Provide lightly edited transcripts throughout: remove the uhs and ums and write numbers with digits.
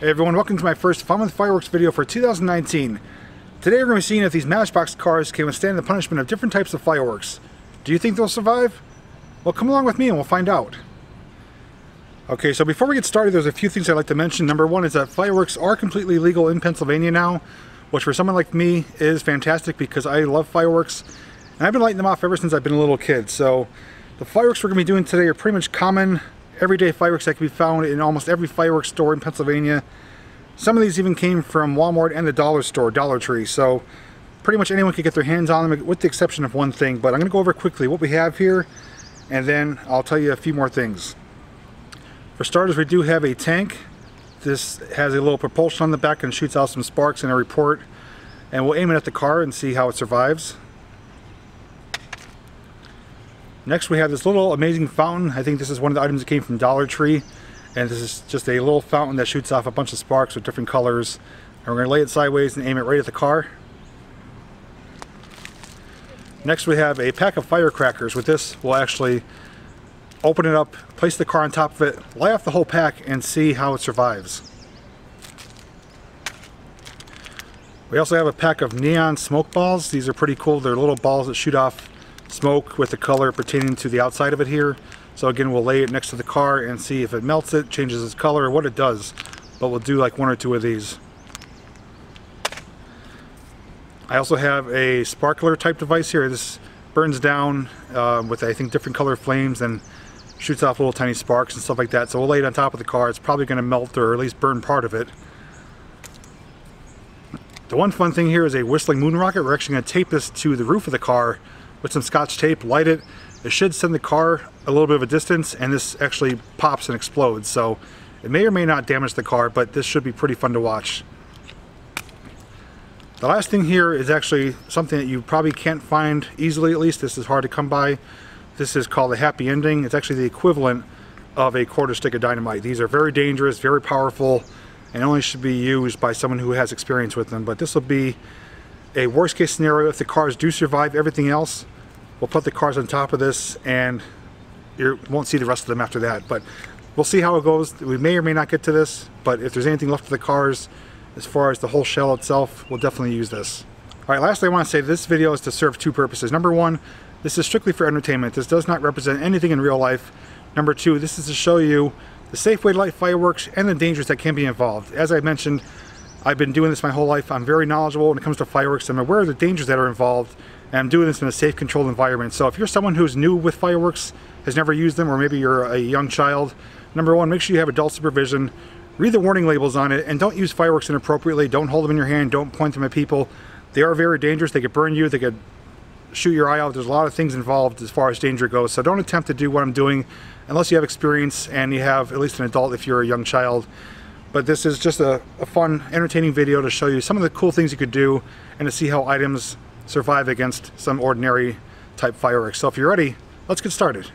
Hey everyone, welcome to my first Fun with Fireworks video for 2019. Today we're going to be seeing if these Matchbox cars can withstand the punishment of different types of fireworks. Do you think they'll survive? Well, come along with me and we'll find out. Okay, so before we get started, there's a few things I'd like to mention. Number one is that fireworks are completely legal in Pennsylvania now, which for someone like me is fantastic because I love fireworks. And I've been lighting them off ever since I've been a little kid. So the fireworks we're going to be doing today are pretty much common, everyday fireworks that can be found in almost every fireworks store in Pennsylvania. Some of these even came from Walmart and the dollar store, Dollar Tree. So pretty much anyone could get their hands on them with the exception of one thing. But I'm going to go over quickly what we have here and then I'll tell you a few more things. For starters, we do have a tank. This has a little propulsion on the back and shoots out some sparks in a report. And we'll aim it at the car and see how it survives. Next we have this little amazing fountain. I think this is one of the items that came from Dollar Tree. And this is just a little fountain that shoots off a bunch of sparks with different colors. And we're going to lay it sideways and aim it right at the car. Next we have a pack of firecrackers. With this we'll actually open it up, place the car on top of it, light off the whole pack and see how it survives. We also have a pack of neon smoke balls. These are pretty cool. They're little balls that shoot off smoke with the color pertaining to the outside of it here. So again, we'll lay it next to the car and see if it melts it, changes its color, or what it does. But we'll do like one or two of these. I also have a sparkler type device here. This burns down with I think different color flames and shoots off little tiny sparks and stuff like that. So we'll lay it on top of the car. It's probably going to melt or at least burn part of it. The one fun thing here is a whistling moon rocket. We're actually going to tape this to the roof of the car with some Scotch tape, light it. It should send the car a little bit of a distance and this actually pops and explodes. So it may or may not damage the car, but this should be pretty fun to watch. The last thing here is actually something that you probably can't find easily, at least. This is hard to come by. This is called a happy ending. It's actually the equivalent of a quarter stick of dynamite. These are very dangerous, very powerful, and only should be used by someone who has experience with them. But this will be a worst case scenario if the cars do survive everything else. We'll put the cars on top of this and you won't see the rest of them after that. But we'll see how it goes. We may or may not get to this, but if there's anything left of the cars, as far as the whole shell itself, we'll definitely use this. Alright, lastly I want to say this video is to serve two purposes. Number one, this is strictly for entertainment. This does not represent anything in real life. Number two, this is to show you the safe way to light fireworks and the dangers that can be involved. As I mentioned, I've been doing this my whole life. I'm very knowledgeable when it comes to fireworks. I'm aware of the dangers that are involved, and I'm doing this in a safe, controlled environment. So if you're someone who's new with fireworks, has never used them, or maybe you're a young child, number one, make sure you have adult supervision. Read the warning labels on it, and don't use fireworks inappropriately. Don't hold them in your hand. Don't point them at people. They are very dangerous. They could burn you. They could shoot your eye out. There's a lot of things involved as far as danger goes. So don't attempt to do what I'm doing unless you have experience and you have at least an adult if you're a young child. But this is just a fun, entertaining video to show you some of the cool things you could do and to see how items survive against some ordinary type fireworks. So if you're ready, let's get started.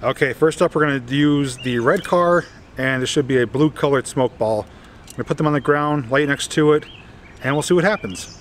Okay, first up we're going to use the red car, and this should be a blue colored smoke ball. I'm going to put them on the ground, lay next to it, and we'll see what happens.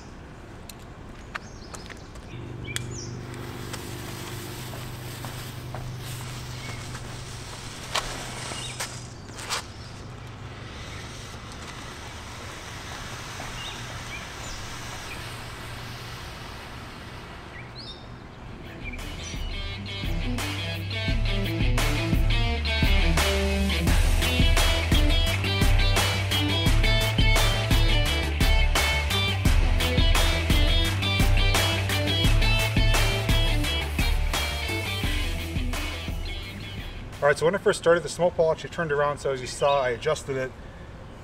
Alright, so when I first started, the smoke ball actually turned around, so as you saw, I adjusted it,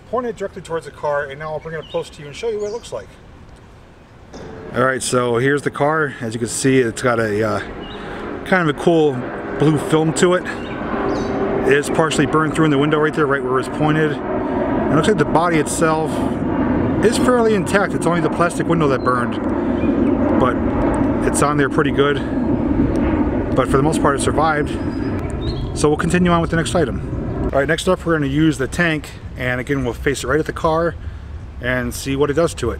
pointed it directly towards the car, and now I'll bring it up close to you and show you what it looks like. Alright, so here's the car. As you can see, it's got a kind of a cool blue film to it. It is partially burned through in the window right there, right where it's pointed. It looks like the body itself is fairly intact. It's only the plastic window that burned, but it's on there pretty good. But for the most part, it survived. So we'll continue on with the next item. Alright, next up we're going to use the tank, and again we'll face it right at the car and see what it does to it.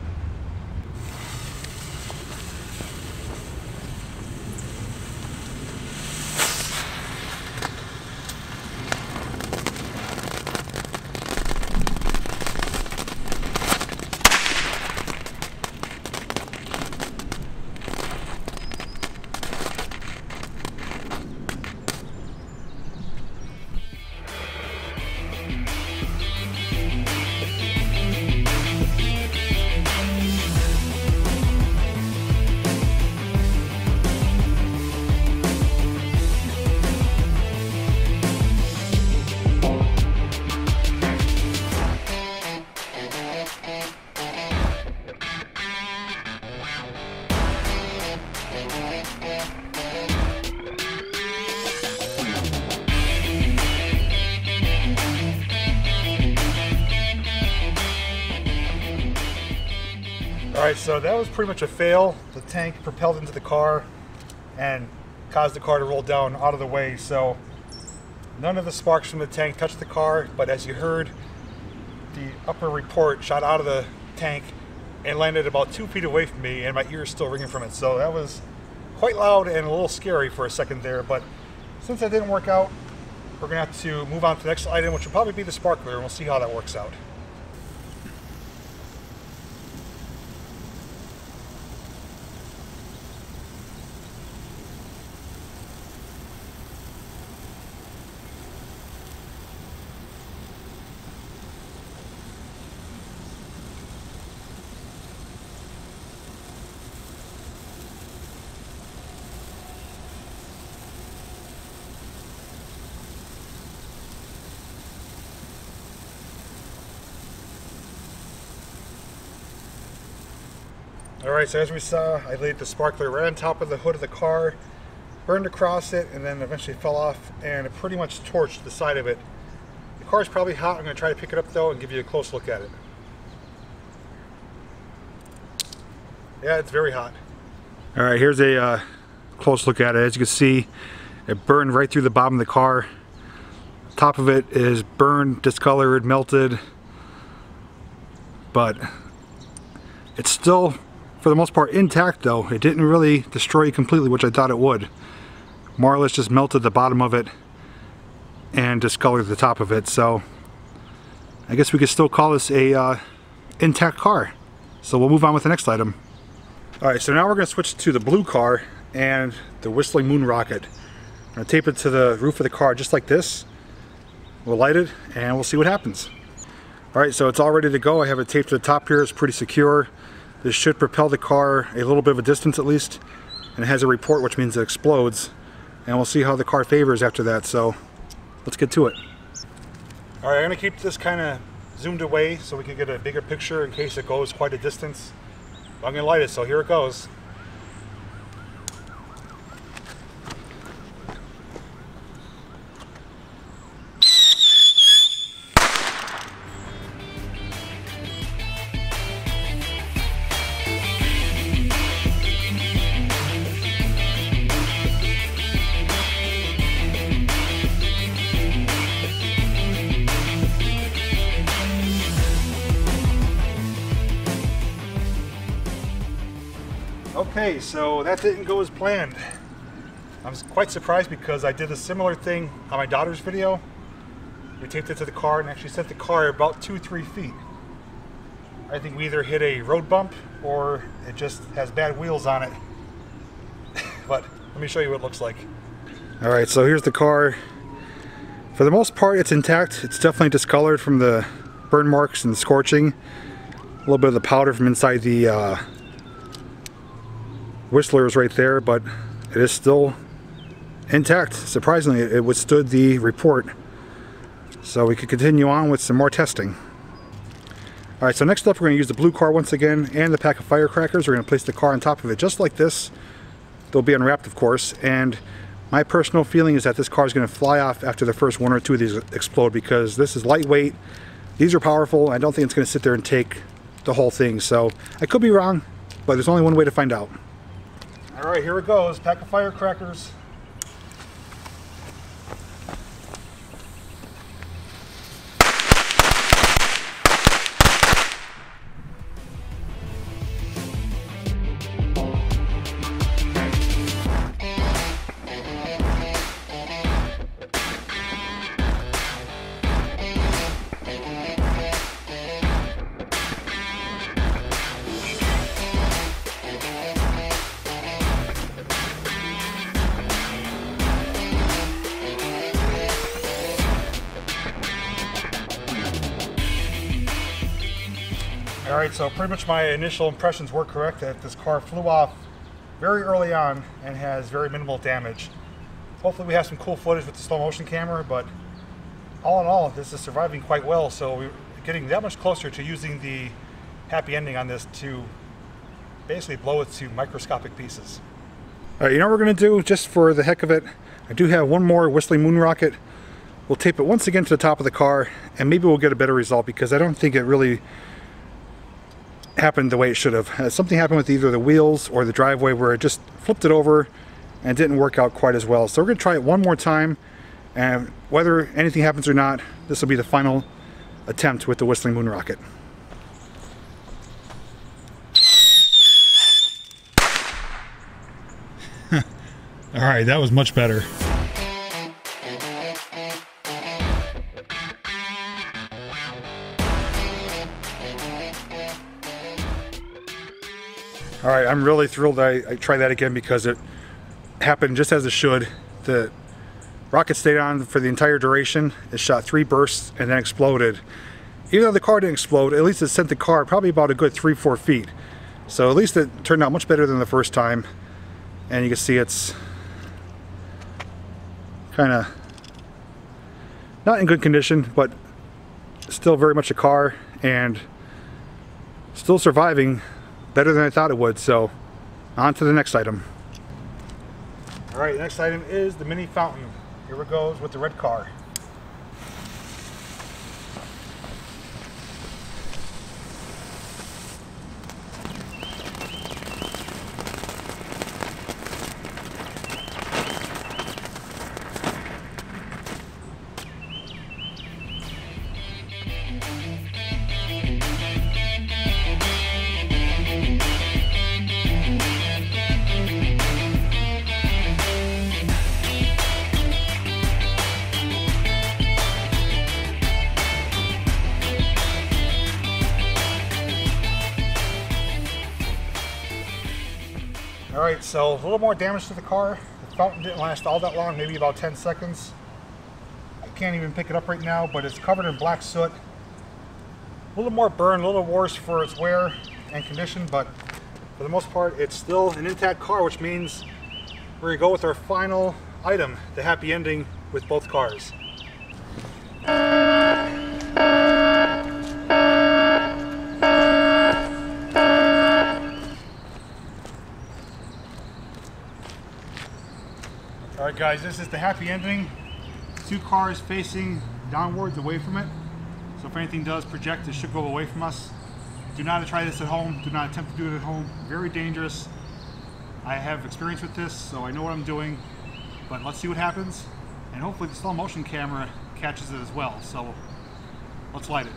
Alright, so that was pretty much a fail. The tank propelled into the car and caused the car to roll down out of the way. So none of the sparks from the tank touched the car, but as you heard, the upper report shot out of the tank and landed about 2 feet away from me, and my ear is still ringing from it. So that was quite loud and a little scary for a second there, but since that didn't work out, we're going to have to move on to the next item, which will probably be the sparkler, and we'll see how that works out. Alright, so as we saw, I laid the sparkler right on top of the hood of the car, burned across it, and then eventually fell off, and it pretty much torched the side of it. The car is probably hot. I'm going to try to pick it up though and give you a close look at it. Yeah, it's very hot. Alright, here's a close look at it. As you can see, it burned right through the bottom of the car. Top of it is burned, discolored, melted, but it's still, for the most part, intact though. It didn't really destroy it completely, which I thought it would. More or less just melted the bottom of it and discolored the top of it. So I guess we could still call this a intact car. So we'll move on with the next item. Alright, so now we're going to switch to the blue car and the Whistling Moon rocket. I'm going to tape it to the roof of the car just like this. We'll light it and we'll see what happens. Alright, so it's all ready to go. I have it taped to the top here. It's pretty secure. This should propel the car a little bit of a distance at least. And it has a report, which means it explodes. And we'll see how the car favors after that. So let's get to it. Alright, I'm going to keep this kind of zoomed away so we can get a bigger picture in case it goes quite a distance. I'm going to light it, so here it goes. Okay, so that didn't go as planned. I'm quite surprised because I did a similar thing on my daughter's video. We taped it to the car and actually sent the car about 2-3 feet. I think we either hit a road bump or it just has bad wheels on it. But let me show you what it looks like. Alright, so here's the car. For the most part it's intact. It's definitely discolored from the burn marks and the scorching. A little bit of the powder from inside the Whistler is right there, but it is still intact. Surprisingly, it withstood the report. So we could continue on with some more testing. Alright, so next up we're going to use the blue car once again and the pack of firecrackers. We're going to place the car on top of it just like this. They'll be unwrapped, of course, and my personal feeling is that this car is going to fly off after the first 1 or 2 of these explode because this is lightweight. These are powerful. I don't think it's going to sit there and take the whole thing. So I could be wrong, but there's only one way to find out. Alright, here it goes. Pack of firecrackers. Alright, so pretty much my initial impressions were correct that this car flew off very early on and has very minimal damage. Hopefully we have some cool footage with the slow motion camera, but all in all this is surviving quite well, so we're getting that much closer to using the happy ending on this to basically blow it to microscopic pieces. Alright, you know what we're going to do just for the heck of it? I do have one more Whistling Moon rocket. We'll tape it once again to the top of the car and maybe we'll get a better result because I don't think it really happened the way it should have. Something happened with either the wheels or the driveway where it just flipped it over and didn't work out quite as well. So we're going to try it one more time, and whether anything happens or not, this will be the final attempt with the Whistling Moon rocket. All right, that was much better. All right, I'm really thrilled I tried that again because it happened just as it should. The rocket stayed on for the entire duration. It shot 3 bursts and then exploded. Even though the car didn't explode, at least it sent the car probably about a good 3-4 feet. So at least it turned out much better than the first time. And you can see it's kind of not in good condition, but still very much a car and still surviving better than I thought it would. So on to the next item. All right, the next item is the mini fountain. Here it goes with the red car. Alright, so a little more damage to the car. The fountain didn't last all that long, maybe about 10 seconds. I can't even pick it up right now, but it's covered in black soot. A little more burn, a little worse for its wear and condition, but for the most part, it's still an intact car, which means we're going to go with our final item, the happy ending with both cars. Alright guys, this is the happy ending. 2 cars facing downwards away from it. So if anything does project, it should go away from us. Do not try this at home. Do not attempt to do it at home. Very dangerous. I have experience with this, so I know what I'm doing. But let's see what happens. And hopefully the slow motion camera catches it as well. So let's light it.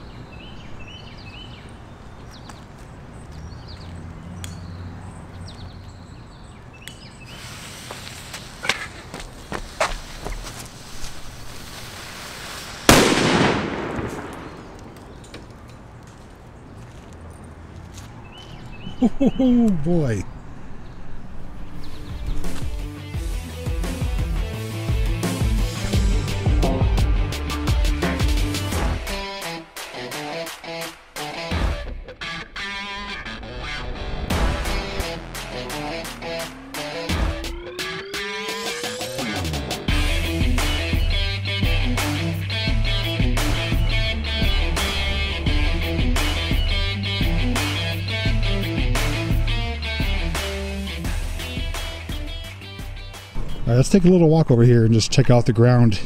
Oh boy. All right, let's take a little walk over here and just check out the ground.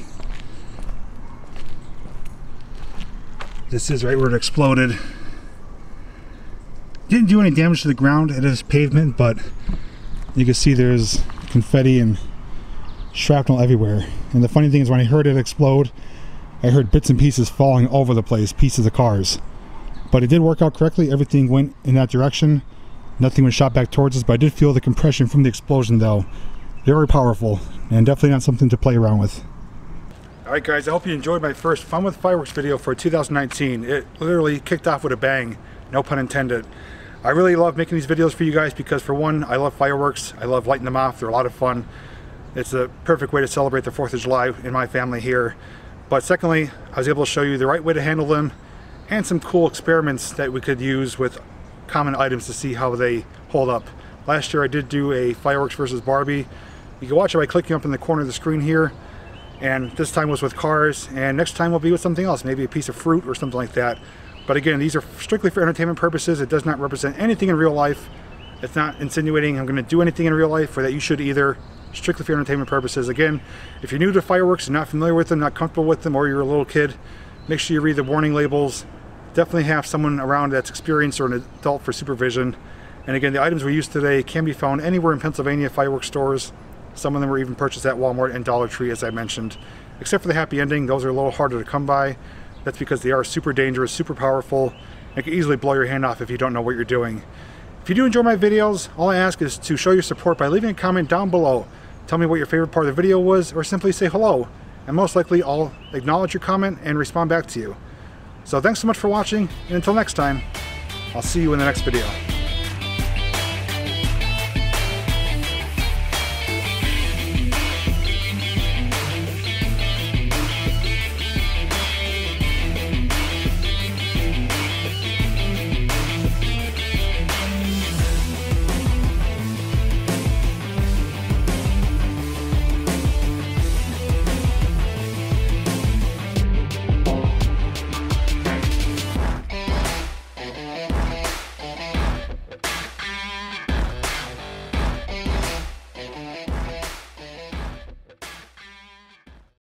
This is right where it exploded. Didn't do any damage to the ground. It is pavement, but you can see there's confetti and shrapnel everywhere. And the funny thing is, when I heard it explode, I heard bits and pieces falling over the place, pieces of cars. But it did work out correctly. Everything went in that direction. Nothing was shot back towards us, but I did feel the compression from the explosion though. Very powerful, and definitely not something to play around with. Alright guys, I hope you enjoyed my first Fun with Fireworks video for 2019. It literally kicked off with a bang, no pun intended. I really love making these videos for you guys because, for one, I love fireworks. I love lighting them off. They're a lot of fun. It's a perfect way to celebrate the 4th of July in my family here. But secondly, I was able to show you the right way to handle them and some cool experiments that we could use with common items to see how they hold up. Last year I did do a fireworks versus Barbie. You can watch it by clicking up in the corner of the screen here. And this time was with cars, and next time will be with something else, maybe a piece of fruit or something like that. But again, these are strictly for entertainment purposes. It does not represent anything in real life. It's not insinuating I'm going to do anything in real life, or that you should either. Strictly for entertainment purposes. Again, if you're new to fireworks and not familiar with them, not comfortable with them, or you're a little kid, make sure you read the warning labels. definitely have someone around that's experienced or an adult for supervision. And again, the items we used today can be found anywhere in Pennsylvania fireworks stores. Some of them were even purchased at Walmart and Dollar Tree, as I mentioned. Except for the happy ending, those are a little harder to come by. That's because they are super dangerous, super powerful, and can easily blow your hand off if you don't know what you're doing. If you do enjoy my videos, all I ask is to show your support by leaving a comment down below. Tell me what your favorite part of the video was, or simply say hello. And most likely I'll acknowledge your comment and respond back to you. So thanks so much for watching, and until next time, I'll see you in the next video.